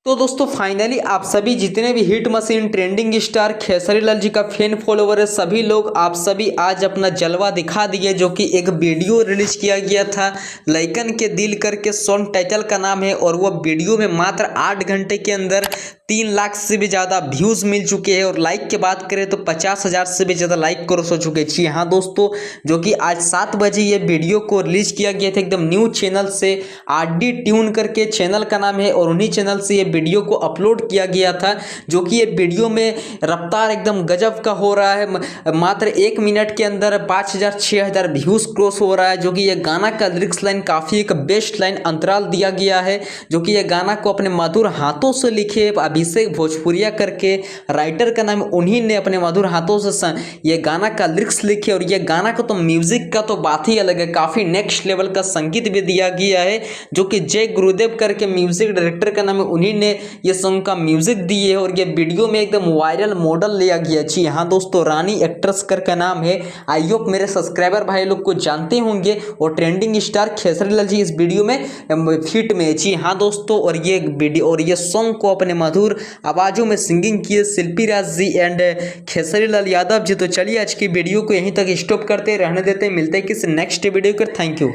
तो दोस्तों फाइनली आप सभी जितने भी hit machine trending star Khesari Lal ji का फैन फॉलोवर है, सभी लोग आप सभी आज अपना जलवा दिखा दिए। जो कि एक वीडियो रिलीज किया गया था लइकन के दिल करके, सॉन्ग टाइटल का नाम है। और वो वीडियो में मात्र 8 घंटे के अंदर 3 लाख से भी ज़्यादा व्यूज़ मिल चुके हैं। और लाइक की बात करें तो 50,000 से भी ज़्यादा लाइक क्रॉस हो चुके। जी हाँ दोस्तों, जो कि आज 7 बजे ये वीडियो को रिलीज किया गया था एकदम न्यू चैनल से, आरडी ट्यून करके चैनल का नाम है। और उन्हीं चैनल से ये वीडियो को अपलोड किया गया था। जो कि ये वीडियो में रफ्तार एकदम गजब का हो रहा है, मात्र 1 मिनट के अंदर 5,000 6,000 व्यूज़ क्रॉस हो रहा है। जो कि ये गाना का लिरिक्स लाइन काफ़ी एक बेस्ट लाइन अंतराल दिया गया है। जो कि ये गाना को अपने मधुर हाथों से लिखे अभिषेक भोजपुरिया करके राइटर का नाम, उन्हीं ने अपने मधुर हाथों से ये गाना का लिरिक्स लिखे। और ये गाना का तो म्यूजिक का तो बात ही अलग है, काफ़ी नेक्स्ट लेवल का संगीत भी दिया गया है। जो कि जय गुरुदेव करके म्यूजिक डायरेक्टर का नाम है, उन्हीं ने ये सॉन्ग का म्यूजिक दिए है। और ये वीडियो में एकदम वायरल मॉडल लिया गया। जी हाँ दोस्तों, रानी एक्ट्रेस का नाम है। आई होप मेरे सब्सक्राइबर भाई लोग को जानते होंगे। और ट्रेंडिंग स्टार खेसारी लाल जी इस वीडियो में फिट में। जी हाँ दोस्तों, और ये वीडियो और ये सॉन्ग को अपने मधुर आवाज़ों में सिंगिंग किए शिल्पी राज जी एंड खेसारी लाल यादव जी। तो चलिए आज की वीडियो को यहीं तक स्टॉप करते रहने देते हैं। मिलते हैं किसी नेक्स्ट वीडियो के। Thank you.